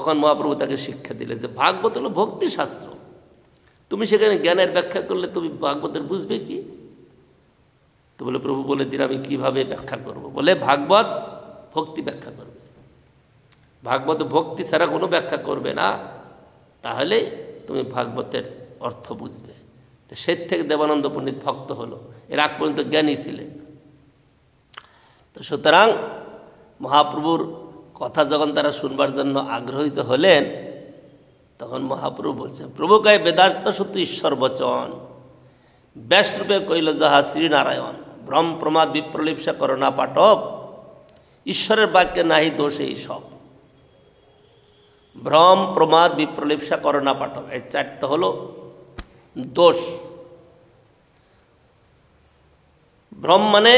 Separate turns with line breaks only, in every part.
তখন মহাপ্রভু তাকে শিক্ষা দিলেন যে ভাগবত হলো ভক্তিশাস্ত্র, তুমি সেখানে জ্ঞানের ব্যাখ্যা করলে তুমি ভাগবতের বুঝবে কি? তো বলে প্রভু বলে দিন আমি কীভাবে ব্যাখ্যা করব। বলে ভাগবত ভক্তি ব্যাখ্যা করবে, ভাগবত ভক্তি ছাড়া কোনো ব্যাখ্যা করবে না, তাহলে তুমি ভাগবতের অর্থ বুঝবে। তো সে থেকে দেবানন্দ পণ্ডিত ভক্ত হলো, এর আগ পর্যন্ত জ্ঞানী ছিলেন। তো সুতরাং মহাপ্রভুর কথা যখন তারা শুনবার জন্য আগ্রহীত হলেন, তখন মহাপ্রভু বলছেন প্রভুকায় বেদার্থ সূত্র ঈশ্বর বচন, ব্যাসরূপে কইল যাহা শ্রীনারায়ণ, ভ্রম প্রমাদ বিপ্রলিপ্সা করোনা পাটব, ঈশ্বরের বাক্যে নাহি দোষ এই সব। ভ্রম প্রমাদ বিপ্রলিপ্সা করোনা পাটব, এই চারটা হলো দোষ। ভ্রম মানে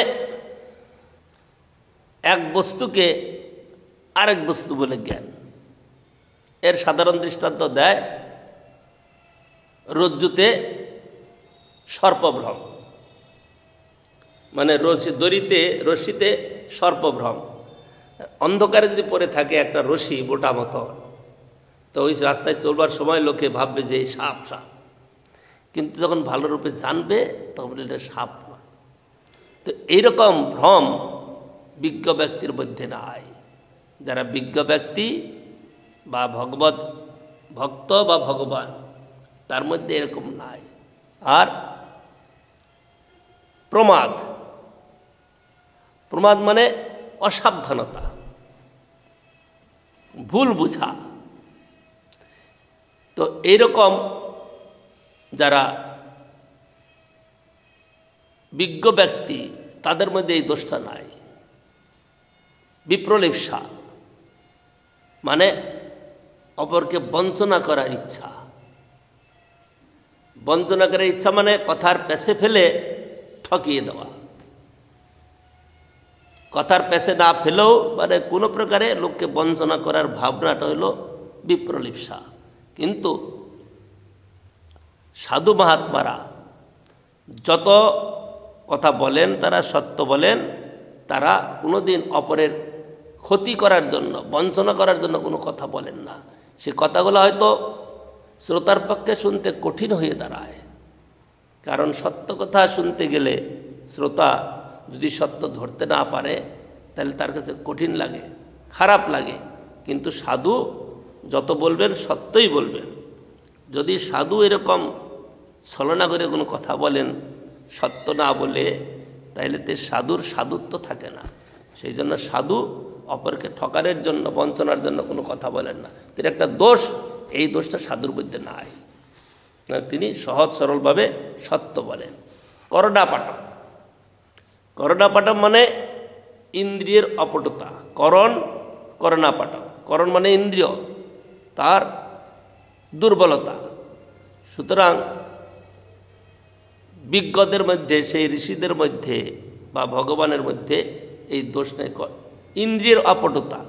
এক বস্তুকে আরেক বস্তু বলে জ্ঞান। এর সাধারণ দৃষ্টান্ত দেয় রজ্জুতে সর্পভ্রম, মানে রশিতে সর্পভ্রম। অন্ধকারে যদি পড়ে থাকে একটা রশি বোটা মতো, তো ওই রাস্তায় চলবার সময় লোকে ভাববে যে এই সাপ সাপ, কিন্তু যখন ভালো রূপে জানবে তখন এটা সাপ নয়। তো এইরকম ভ্রম বিজ্ঞ ব্যক্তির মধ্যে নাই। যারা বিজ্ঞ ব্যক্তি বা ভগবত ভক্ত বা ভগবান, তার মধ্যে এরকম নাই। আর প্রমাদ, প্রমাদ মানে অসাবধানতা, ভুল বুঝা। তো এইরকম যারা বিজ্ঞ ব্যক্তি তাদের মধ্যে এই দোষটা নাই। বিপ্রলিপ্সা মানে অপরকে বঞ্চনা করার ইচ্ছা। বঞ্চনা করার ইচ্ছা মানে কথার পেছে ফেলে ঠকিয়ে দেওয়া। কথার পেছে না ফেলেও মানে কোনো প্রকারে লোককে বঞ্চনা করার ভাবনাটা হলো বিপ্রলিপ্সা। কিন্তু সাধু মহাত্মারা যত কথা বলেন তারা সত্য বলেন, তারা কোনোদিন অপরের ক্ষতি করার জন্য, বঞ্চনা করার জন্য কোনো কথা বলেন না। সে কথাগুলো হয়তো শ্রোতার পক্ষে শুনতে কঠিন হয়ে দাঁড়ায়, কারণ সত্য কথা শুনতে গেলে শ্রোতা যদি সত্য ধরতে না পারে তাহলে তার কাছে কঠিন লাগে, খারাপ লাগে। কিন্তু সাধু যত বলবেন সত্যই বলবেন। যদি সাধু এরকম ছলনা করে কোনো কথা বলেন সত্য না বলে, তাহলে তো সাধুর সাধুত্ব থাকে না। সেই জন্য সাধু অপরকে ঠকারের জন্য, বঞ্চনার জন্য কোনো কথা বলেন না। তিনি একটা দোষ, এই দোষটা সাধুর মধ্যে নাই। তিনি সহজ সরলভাবে সত্য বলেন। করণাপাঠম, করণাপাঠম মানে ইন্দ্রিয়ের অপটুতা। করণাপাঠম, করণ মানে ইন্দ্রিয়, তার দুর্বলতা। সুতরাং বিজ্ঞদের মধ্যে, সেই ঋষিদের মধ্যে বা ভগবানের মধ্যে এই দোষ নেই। ইন্দ্রিয়ের অপটুতা।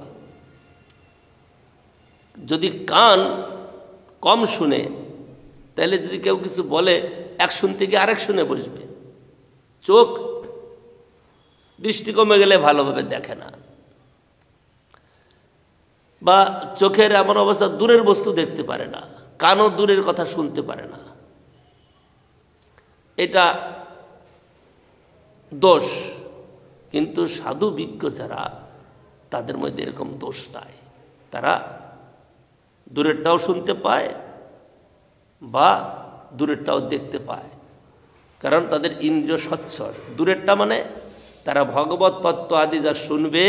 যদি কান কম শুনে, তাহলে যদি কেউ কিছু বলে এক শুনতে গিয়ে আরেক শুনে বসবে। চোখ দৃষ্টি কমে গেলে ভালোভাবে দেখে না, বা চোখের এমন অবস্থা দূরের বস্তু দেখতে পারে না, কানও দূরের কথা শুনতে পারে না। এটা দোষ। কিন্তু সাধু বিজ্ঞ যারা, তাদের মধ্যে এরকম দোষ নাই। তারা দূরেরটাও শুনতে পায় বা দূরেরটাও দেখতে পায়, কারণ তাদের ইন্দ্রিয় স্বচ্ছ। দূরেরটা মানে তারা ভগবত তত্ত্ব আদি যা শুনবে,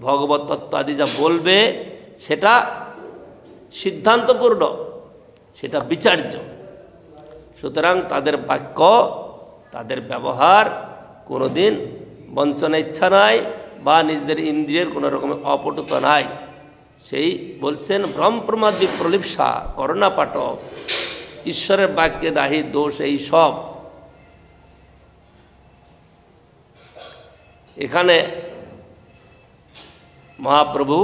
ভগবত তত্ত্ব আদি যা বলবে, সেটা সিদ্ধান্তপূর্ণ, সেটা বিচার্য। সুতরাং তাদের বাক্য, তাদের ব্যবহার কোনোদিন বঞ্চনা ইচ্ছা নাই বা নিজেদের ইন্দ্রিয়ের কোনো রকমের অপটুতা নাই। সেই বলছেন ভ্রম প্রমাদ বিপ্রলিপ্সা করণাপাঠব, ঈশ্বরের বাক্যে নাহি দোষ এই সব। এখানে মহাপ্রভু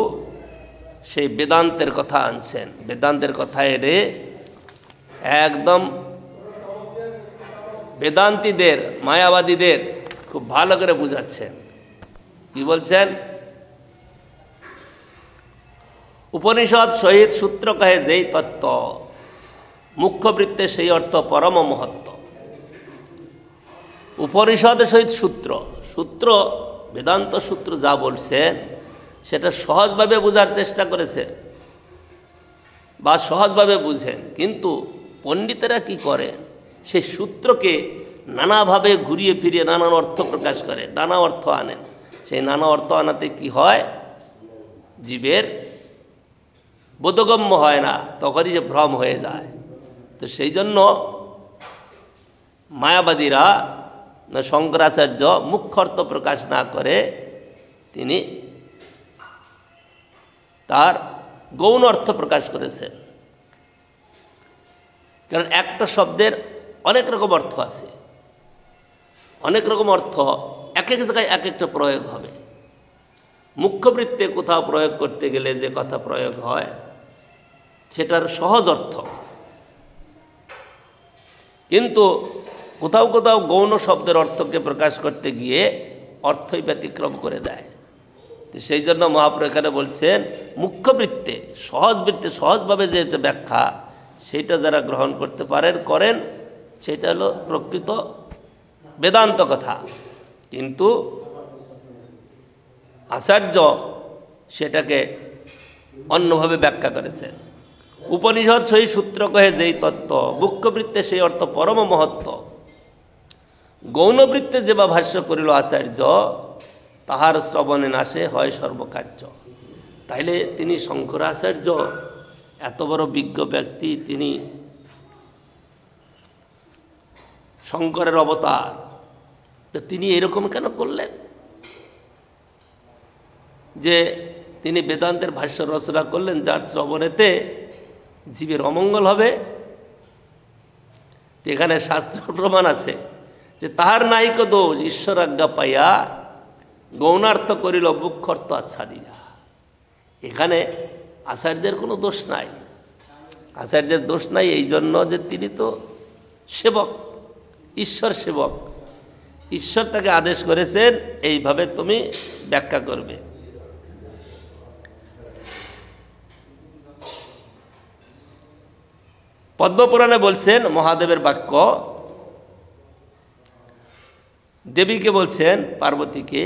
সেই বেদান্তের কথা আনছেন। বেদান্তের কথা এনে একদম বেদান্তীদের, মায়াবাদীদের খুব ভালো করে বুঝাচ্ছেন। কি বলছেন? উপনিষদ সহিত সূত্র কহে যেই তত্ত্ব, মুখ্যবৃত্তে সেই অর্থ পরম মহত্ব। উপনিষদ সহিত সূত্র, সূত্র বেদান্ত সূত্র যা বলছেন সেটা সহজভাবে বোঝার চেষ্টা করেছে বা সহজভাবে বুঝেন, কিন্তু পণ্ডিতেরা কি করেন, সেই সূত্রকে নানাভাবে ঘুরিয়ে ফিরিয়ে নানান অর্থ প্রকাশ করে, নানা অর্থ আনেন। সেই নানা অর্থ আনাতে কি হয়, জীবের বোধগম্য হয় না, তখনই যে ভ্রম হয়ে যায়। তো সেই জন্য মায়াবাদীরা, শঙ্করাচার্য মুখ্য অর্থ প্রকাশ না করে তিনি তার গৌণ অর্থ প্রকাশ করেছেন। কারণ একটা শব্দের অনেক রকম অর্থ আছে, অনেক রকম অর্থ এক এক জায়গায় এক একটা প্রয়োগ হবে। মুখ্যবৃত্তে কোথাও প্রয়োগ করতে গেলে যে কথা প্রয়োগ হয় সেটার সহজ অর্থ, কিন্তু কোথাও কোথাও গৌণ শব্দের অর্থকে প্রকাশ করতে গিয়ে অর্থই ব্যতিক্রম করে দেয়। তো সেই জন্য মহাপ্রভু এখানে বলছেন মুখ্যবৃত্তে, সহজবৃত্তে সহজভাবে যে ব্যাখ্যা সেটা যারা গ্রহণ করতে করেন সেটা হলো প্রকৃত বেদান্ত কথা। কিন্তু আচার্য সেটাকে অন্যভাবে ব্যাখ্যা করেছেন। উপনিষদ সহি সূত্র কহে যেই তত্ত্ব, মুখ্যবৃত্তে সেই অর্থ পরম মহত্ব। গৌণবৃত্তে যে বা ভাষ্য করিল আচার্য, তাহার শ্রবণে নাশে হয় সর্বকার্য। তাইলে তিনি শঙ্করাচার্য এত বড় বিজ্ঞ ব্যক্তি, তিনি শঙ্করের অবতার, তিনি এরকম কেন করলেন যে তিনি বেদান্তের ভাষ্য রচনা করলেন যার শ্রবণেতে জীবের অমঙ্গল হবে? এখানে শাস্ত্র প্রমাণ আছে যে তাহার নাহিক দোষ, ঈশ্বর আজ্ঞা পাইয়া গৌণার্থ করিল মুখ্যর্থ আচ্ছা দিয়া। এখানে আচার্যের কোনো দোষ নাই, আচার্যের দোষ নাই এই জন্য যে তিনি তো সেবক, ঈশ্বর সেবক। ঈশ্বর তাকে আদেশ করেছেন এইভাবে তুমি ব্যাখ্যা করবে। পদ্মপুরাণে বলছেন মহাদেবের বাক্য, দেবীকে বলছেন পার্বতীকে,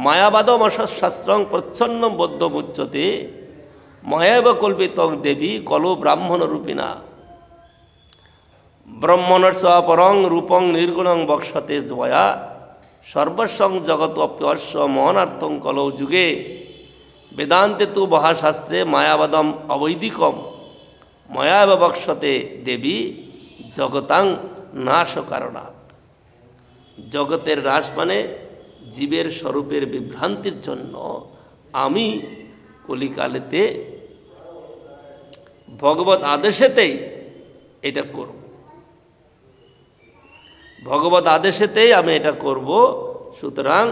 মায়াবাদম অশাস্ত্রং প্রচ্ছন্ন বদ্ধ মুচ্যতে মায়াব কল্পিতং দেবী কলো ব্রাহ্মণ রূপিণা ব্রহ্মণস্য অপরং রূপং নির্গুণং বক্ষতে জয়া সর্বস্বং জগৎ অপ্যস্য মহানার্থং কলৌ যুগে বেদান্তে তু মহাশাস্ত্রে মায়াবাদম অবৈদিকম মায়াব বক্ষতে দেবী জগতাং নাশ কারণাৎ। জগতের হ্রাস মানে জীবের স্বরূপের বিভ্রান্তির জন্য আমি কলিকালেতে ভগবত আদেশেতেই এটা করব, ভগবত আদেশেতেই আমি এটা করব। সুতরাং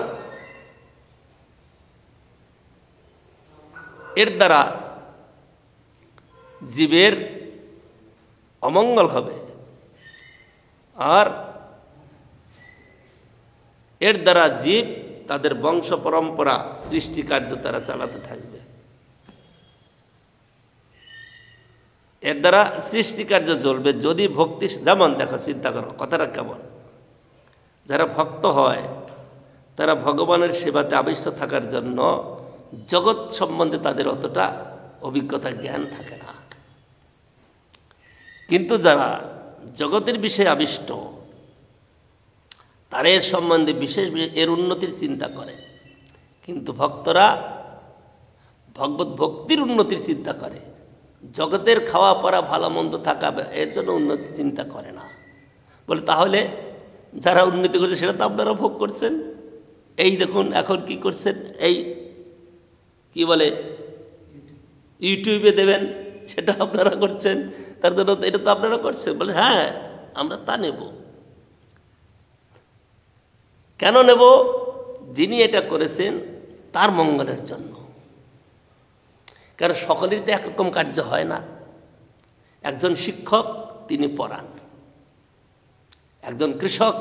এর দ্বারা জীবের অমঙ্গল হবে, আর এর দ্বারা জীব তাদের বংশ পরম্পরা সৃষ্টি কার্য তারা চালাতে থাকবে। এর দ্বারা সৃষ্টি কার্য চলবে যদি ভক্তি, যেমন দেখো চিন্তা করো কথাটা কেমন, যারা ভক্ত হয় তারা ভগবানের সেবাতে আবিষ্ট থাকার জন্য জগৎ সম্বন্ধে তাদের অতটা অভিজ্ঞতা জ্ঞান থাকে না, কিন্তু যারা জগতের বিষয়ে আবিষ্ট তারা এর সম্বন্ধে বিশেষ এর উন্নতির চিন্তা করে। কিন্তু ভক্তরা ভগবত ভক্তির উন্নতির চিন্তা করে, জগতের খাওয়া পরা ভালো মন্দ থাকা এর জন্য উন্নতি চিন্তা করে না। বলে তাহলে যারা উন্নতি করছে সেটা তো আপনারা ভোগ করছেন, এই দেখুন এখন কি করছেন, এই কি বলে ইউটিউবে দেবেন সেটা আপনারা করছেন, তার জন্য এটা তো আপনারা করছেন। বলে হ্যাঁ আমরা তা নেব। কেন নেব? যিনি এটা করেছেন তার মঙ্গলের জন্য। কারণ সকলেরই তো একরকম কার্য হয় না। একজন শিক্ষক তিনি পড়ান, একজন কৃষক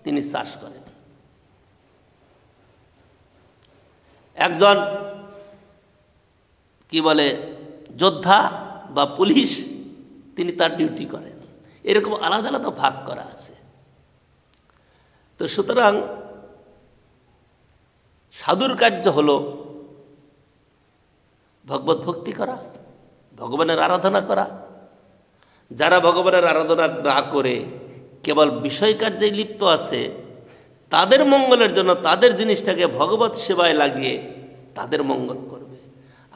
তিনি চাষ করেন, একজন কি বলে যোদ্ধা বা পুলিশ তিনি তার ডিউটি করেন, এরকম আলাদা আলাদা ভাগ করা আছে। তো সুতরাং সাধুর কার্য হলো ভগবত ভক্তি করা, ভগবানের আরাধনা করা। যারা ভগবানের আরাধনা না করে কেবল বিষয় কার্যে লিপ্ত আছে, তাদের মঙ্গলের জন্য তাদের জিনিসটাকে ভগবত সেবায় লাগিয়ে তাদের মঙ্গল করবে।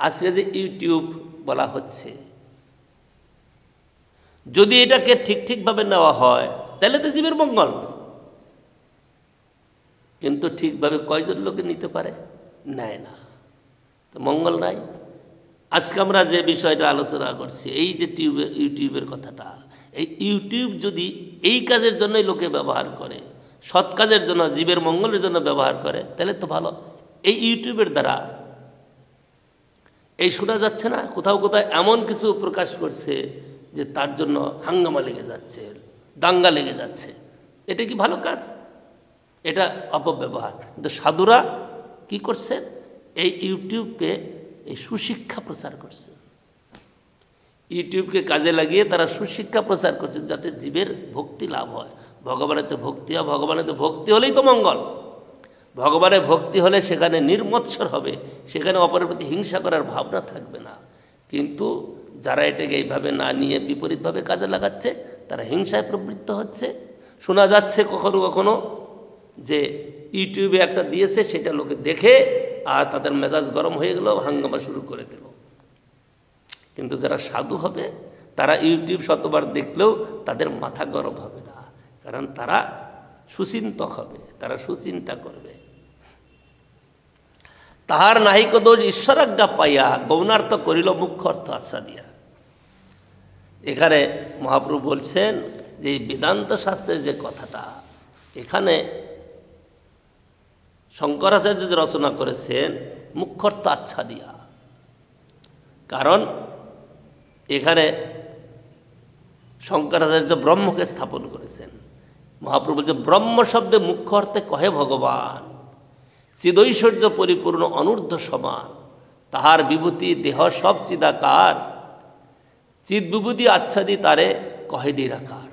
আজকে যে ইউটিউব বলা হচ্ছে, যদি এটাকে ঠিকভাবে নেওয়া হয় তাহলে তো জীবের মঙ্গল, কিন্তু ঠিকভাবে কয়জন লোকে নিতে পারে? নেয় না, তো মঙ্গল নাই। আজকে আমরা যে বিষয়টা আলোচনা করছি, এই যে ইউটিউবের কথাটা, এই ইউটিউব যদি এই কাজের জন্যই লোকে ব্যবহার করে, সৎ কাজের জন্য, জীবের মঙ্গলের জন্য ব্যবহার করে, তাহলে তো ভালো। এই ইউটিউবের দ্বারা এই শোনা যাচ্ছে না, কোথাও কোথাও এমন কিছু প্রকাশ করছে যে তার জন্য হাঙ্গামা লেগে যাচ্ছে, দাঙ্গা লেগে যাচ্ছে। এটা কি ভালো কাজ? এটা অপব্যবহার। কিন্তু সাধুরা কি করছেন? এই ইউটিউবকে এই সুশিক্ষা প্রচার করছে, ইউটিউবকে কাজে লাগিয়ে তারা সুশিক্ষা প্রচার করছেন, যাতে জীবের ভক্তি লাভ হয়, ভগবানেতে ভক্তি হয়। ভগবানেতে ভক্তি হলেই তো মঙ্গল। ভগবানের ভক্তি হলে সেখানে নির্মৎসর হবে, সেখানে অপরের প্রতি হিংসা করার ভাবনা থাকবে না। কিন্তু যারা এটাকে এইভাবে না নিয়ে বিপরীতভাবে কাজে লাগাচ্ছে, তারা হিংসায় প্রবৃত্ত হচ্ছে। শোনা যাচ্ছে কখনো কখনো যে ইউটিউবে একটা দিয়েছে, সেটা লোকে দেখে আর তাদের মেজাজ গরম হয়ে গেল, হাঙ্গামা শুরু করে দিল। কিন্তু যারা সাধু হবে তারা ইউটিউব শতবার দেখলেও তাদের মাথা গরম হবে না, কারণ তারা সুচিন্তক হবে, তারা সুচিন্তা করবে। তাহার নাহিক দোষ ঈশ্বরাজ্ঞা পাইয়া গৌণার্থ করিল মুখ্য অর্থ আচ্ছা দিয়া। এখানে মহাপ্রভু বলছেন যে বেদান্ত শাস্ত্রের যে কথাটা, এখানে শঙ্করাচার্য যে রচনা করেছেন মুখ্য অর্থ আচ্ছা দিয়া, কারণ এখানে শঙ্করাচার্য ব্রহ্মকে স্থাপন করেছেন। মহাপ্রভু যে ব্রহ্ম শব্দে মুখ্য অর্থে কহে ভগবান, চিদৈশ্বর্য পরিপূর্ণ অনূর্ধ্ব সমান, তাহার বিভূতি দেহ সব চিদাকার, চিদ বিভূতি আচ্ছাদি তারে কহে নিরাকার।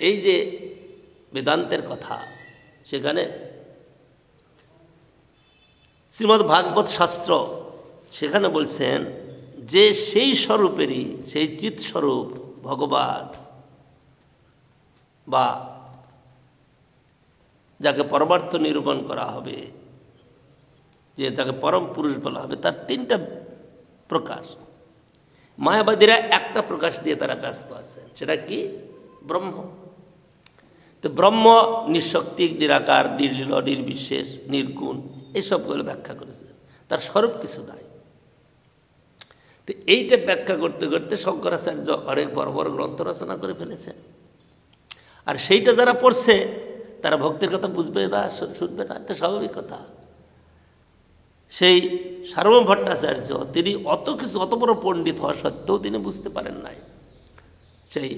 এই যে বেদান্তের কথা, সেখানে শ্রীমদ্ ভাগবত শাস্ত্র সেখানে বলছেন যে সেই স্বরূপেরই, সেই চিৎ স্বরূপ ভগবান, বা যাকে পরমার্থ নিরূপণ করা হবে, যে যাকে পরম পুরুষ বলা হবে, তার তিনটা প্রকাশ। মায়াবাদীরা একটা প্রকাশ দিয়ে তারা ব্যস্ত আছেন, সেটা কি? ব্রহ্ম। তো ব্রহ্ম নিঃশক্তি, নিরাকার, নির্লীন, নির্বিশেষ, নির্গুণ, এইসবগুলো ব্যাখ্যা করেছেন, তার স্বরূপ কিছু নাই। তো এইটা ব্যাখ্যা করতে করতে শঙ্করাচার্য অনেক বড় বড় গ্রন্থ রচনা করে ফেলেছেন। আর সেইটা যারা পড়ছে তারা ভক্তির কথা বুঝবে না, শুনবে না, এটা স্বাভাবিক কথা। সেই সার্বভৌম ভট্টাচার্য তিনি অত কিছু, অত বড় পণ্ডিত হওয়া সত্ত্বেও তিনি বুঝতে পারেন নাই। সেই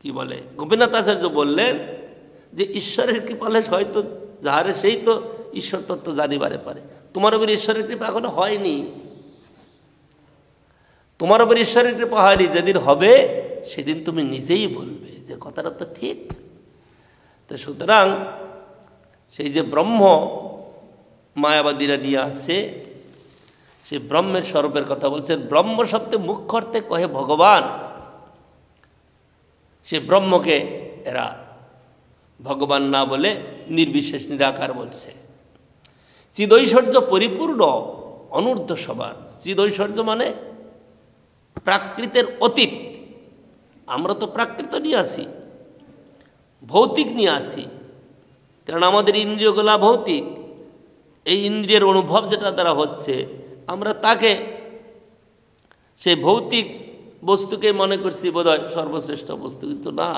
কি বলে গোপীনাথ আচার্য বললেন যে ঈশ্বরের কৃপালে হয়তো যাহারে সেই তো ঈশ্বর তত্ত্ব জানিবারে পারে। তোমার উপর ঈশ্বরের কৃপা এখনো হয়নি, তোমার উপর ঈশ্বরের কৃপা হয়নি। যেদিন হবে সেদিন তুমি নিজেই বলবে যে কথাটা তো ঠিক। তো সুতরাং সেই যে ব্রহ্ম মায়াবাদীরা নিয়ে আসে, সেই ব্রহ্মের স্বরূপের কথা বলছেন। ব্রহ্ম শব্দে মুখ্য অর্থে কহে ভগবান, সে ব্রহ্মকে এরা ভগবান না বলে নির্বিশেষ, নিরাকার বলছে। চিদৈশ্বর্য পরিপূর্ণ অনূর্ধ্ব সবার। চিদৈশ্বর্য মানে প্রাকৃতের অতীত। আমরা তো প্রাকৃত নিয়ে আসি, ভৌতিক নিয়ে আসি, কারণ আমাদের ইন্দ্রিয়গুলা ভৌতিক। এই ইন্দ্রিয়ের অনুভব যেটা দ্বারা হচ্ছে, আমরা তাকে সেই ভৌতিক বস্তুকে মনে করছি বোধহয় সর্বশ্রেষ্ঠ বস্তু, কিন্তু না,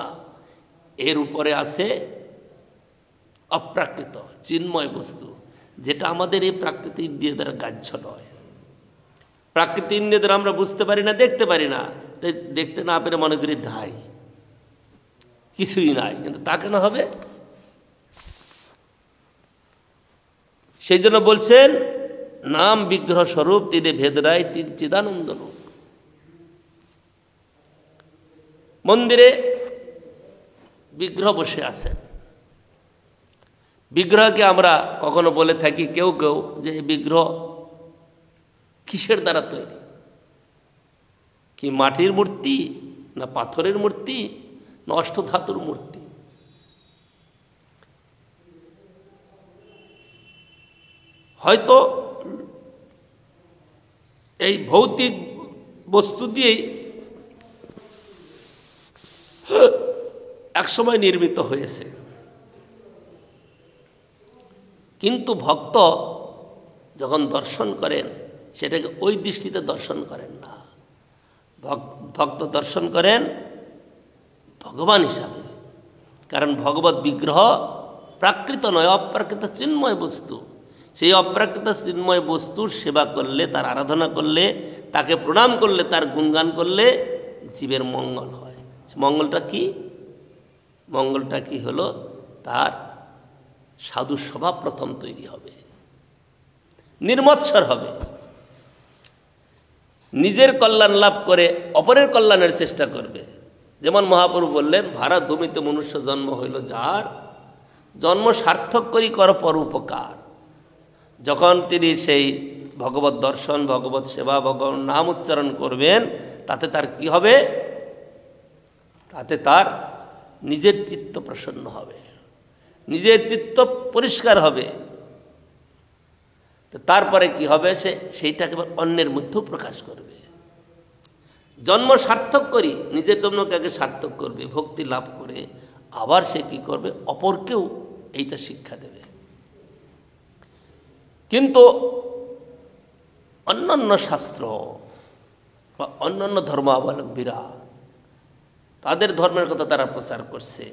এর উপরে আছে অপ্রাকৃত চিন্ময় বস্তু, যেটা আমাদের এই প্রাকৃতিক ইন্দ্রিয় দ্বারা গ্রাহ্য নয়। প্রাকৃতিক ইন্দ্রিয় দ্বারা আমরা বুঝতে পারি না, দেখতে পারি না, তাই দেখতে না পেরে মনে করি ঢাই, কিছুই নাই। কিন্তু তা কেন হবে? সেই জন্য বলছেন নাম বিগ্রহ স্বরূপ, তিনি ভেদরায়, তিনি চিদানন্দ রূপ। মন্দিরে বিগ্রহ বসে আছেন। বিগ্রহকে আমরা কখনো বলে থাকি কেউ কেউ যে এই বিগ্রহ কিসের দ্বারা তৈরি, কি মাটির মূর্তি, না পাথরের মূর্তি, না অষ্টধাতুর মূর্তি। হয়তো এই ভৌতিক বস্তু দিয়েই একসময় নির্মিত হয়েছে, কিন্তু ভক্ত যখন দর্শন করেন সেটাকে ওই দৃষ্টিতে দর্শন করেন না। ভক্ত দর্শন করেন ভগবান হিসাবে, কারণ ভগবত বিগ্রহ প্রাকৃত নয়, অপ্রাকৃত চিন্ময় বস্তু। সেই অপ্রাকৃত চিন্ময় বস্তুর সেবা করলে, তার আরাধনা করলে, তাকে প্রণাম করলে, তার গুণগান করলে জীবের মঙ্গল হয়। মঙ্গলটা কি? মঙ্গলটা কি হলো, তার সাধু স্বভাব প্রথম তৈরি হবে, নির্মৎসর হবে, নিজের কল্যাণ লাভ করে অপরের কল্যাণের চেষ্টা করবে। যেমন মহাপ্রভু বললেন, ভারত ভূমিতে মনুষ্য জন্ম হইল যার, জন্ম সার্থক করি কর পর উপকার। যখন তিনি সেই ভগবত দর্শন, ভগবত সেবা, ভগবান নাম উচ্চারণ করবেন, তাতে তার কি হবে? তাতে তার নিজের চিত্ত প্রসন্ন হবে, নিজের চিত্ত পরিষ্কার হবে। তো তারপরে কি হবে? সে সেইটাকে অন্যের মধ্যেও প্রকাশ করবে। জন্ম সার্থক করি, নিজের জন্মকে আগে সার্থক করবে, ভক্তি লাভ করে আবার সে কি করবে? অপরকেও এইটা শিক্ষা দেবে। কিন্তু অন্যান্য শাস্ত্র বা অন্যান্য ধর্মাবলম্বীরা তাদের ধর্মের কথা তারা প্রচার করছে,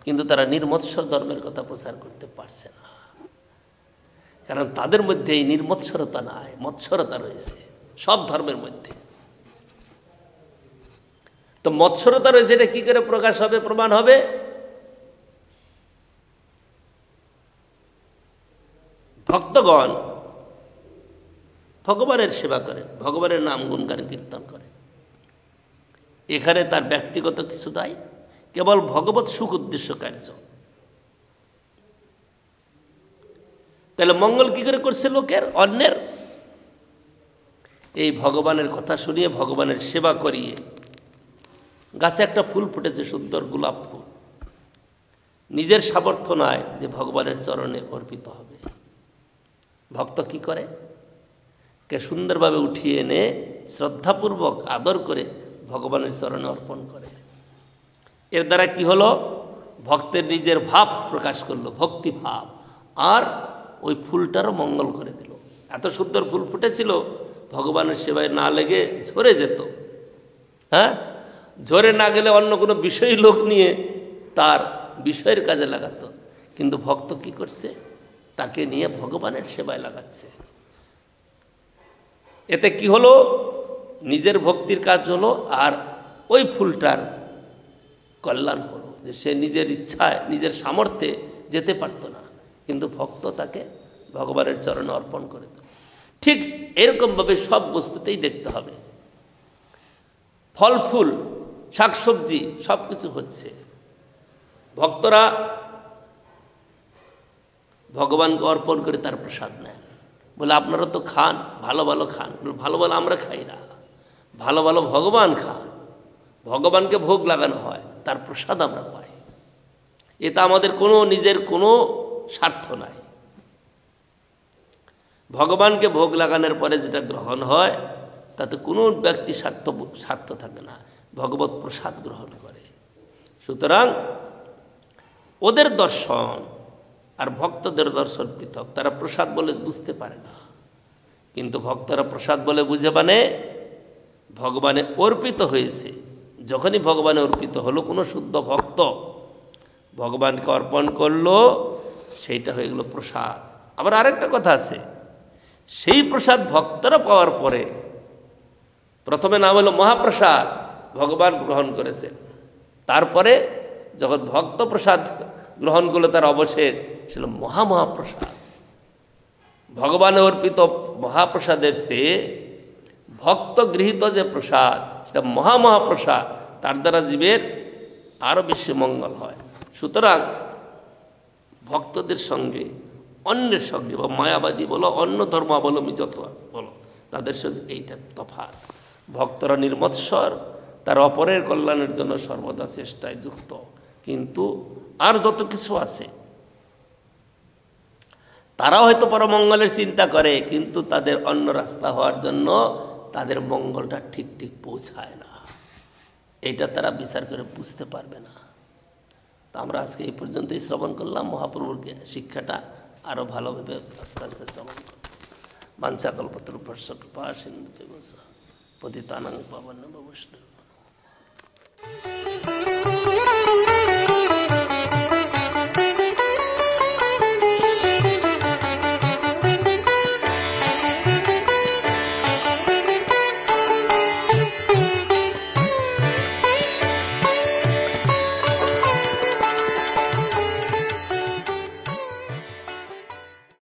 কিন্তু তারা নির্মৎসর ধর্মের কথা প্রচার করতে পারছে না, কারণ তাদের মধ্যে এই নির্মৎসরতা নাই, মৎসরতা রয়েছে সব ধর্মের মধ্যে। তো মৎসরতা রয়েছে, এটা কি করে প্রকাশ হবে, প্রমাণ হবে? ভক্তগণ ভগবানের সেবা করেন, ভগবানের নাম গুণগান কীর্তন করেন, এখানে তার ব্যক্তিগত কিছু নাই, কেবল ভগবত সুখ উদ্দেশ্য কার্য। তাহলে মঙ্গল কি করে করছে লোকের, অন্যের? এই ভগবানের কথা শুনিয়ে, ভগবানের সেবা করিয়ে। গাছে একটা ফুল ফুটেছে, সুন্দর গোলাপ ফুল, নিজের সামর্থ্য নয় যে ভগবানের চরণে অর্পিত হবে। ভক্ত কি করে? কে সুন্দরভাবে উঠিয়ে এনে শ্রদ্ধাপূর্বক আদর করে ভগবানের চরণে অর্পণ করে। এর দ্বারা কি হলো? ভক্তের নিজের ভাব প্রকাশ করলো, ভক্তি ভাব, আর ওই ফুলটারও মঙ্গল করে দিল। এত সুন্দর ফুল ফুটেছিল, ভগবানের সেবায় না লেগে ঝরে যেত। হ্যাঁ, ঝরে না গেলে অন্য কোনো বিষয় লোক নিয়ে তার বিষয়ের কাজে লাগাতো, কিন্তু ভক্ত কি করছে? তাকে নিয়ে ভগবানের সেবায় লাগাচ্ছে। এতে কি হলো? নিজের ভক্তির কাজ হলো, আর ওই ফুলটার কল্যাণ হলো, যে সে নিজের ইচ্ছায়, নিজের সামর্থ্যে যেতে পারত না, কিন্তু ভক্ত তাকে ভগবানের চরণে অর্পণ করে দিল। ঠিক এরকমভাবে সব বস্তুতেই দেখতে হবে। ফল ফুল, শাকসবজি সব কিছু হচ্ছে, ভক্তরা ভগবানকে অর্পণ করে তার প্রসাদ নেন। বলে আপনারা তো খান, ভালো ভালো খান। ভালো ভালো আমরা খাই না, ভালো ভালো ভগবান খান, ভগবানকে ভোগ লাগানো হয়, তার প্রসাদ আমরা পাই। এটা আমাদের কোনো নিজের কোনো স্বার্থ নাই। ভগবানকে ভোগ লাগানোর পরে যেটা গ্রহণ হয় তাতে কোনো ব্যক্তি স্বার্থ থাকে না, ভগবত প্রসাদ গ্রহণ করে। সুতরাং ওদের দর্শন আর ভক্তদের দর্শন পৃথক। তারা প্রসাদ বলে বুঝতে পারে না, কিন্তু ভক্তরা প্রসাদ বলে বুঝে, মানে ভগবানে অর্পিত হয়েছে। যখনই ভগবানে অর্পিত হলো, কোনো শুদ্ধ ভক্ত ভগবানকে অর্পণ করলো, সেইটা হয়ে গেল প্রসাদ। আবার আরেকটা কথা আছে, সেই প্রসাদ ভক্তরা পাওয়ার পরে প্রথমে নাম হলো মহাপ্রসাদ, ভগবান গ্রহণ করেছেন। তারপরে যখন ভক্ত প্রসাদ গ্রহণ করলো, তার অবশেষ ছিল মহামহাপ্রসাদ। ভগবানের অর্পিত মহাপ্রসাদের চেয়ে ভক্ত গৃহীত যে প্রসাদ সেটা মহাপ্রসাদ, তার দ্বারা জীবের আরও বেশি মঙ্গল হয়। সুতরাং ভক্তদের সঙ্গে অন্যের সঙ্গে বা মায়াবাদী বলো অন্য ধর্মাবলম্বী যত বলো তাদের সঙ্গে এইটা তফাৎ। ভক্তরা নির্মৎসর, তার অপরের কল্যাণের জন্য সর্বদা চেষ্টায় যুক্ত, কিন্তু আর যত কিছু আছে তারাও হয়তো পরমঙ্গলের চিন্তা করে, কিন্তু তাদের অন্য রাস্তা হওয়ার জন্য তাদের মঙ্গলটা ঠিক ঠিক পৌঁছায় না। এটা তারা বিচার করে বুঝতে পারবে না। তা আমরা আজকে এই পর্যন্তই শ্রবণ করলাম। মহাপ্রভুর শিক্ষাটা আরও ভালোভাবে আস্তে আস্তে শ্রবণ করব। বাঞ্ছাকল্পতরুভ্যশ্চ কৃপা সিন্ধুভ্যেব পতিতানাং পাবনম বৈষ্ণবেভ্যো নমঃ।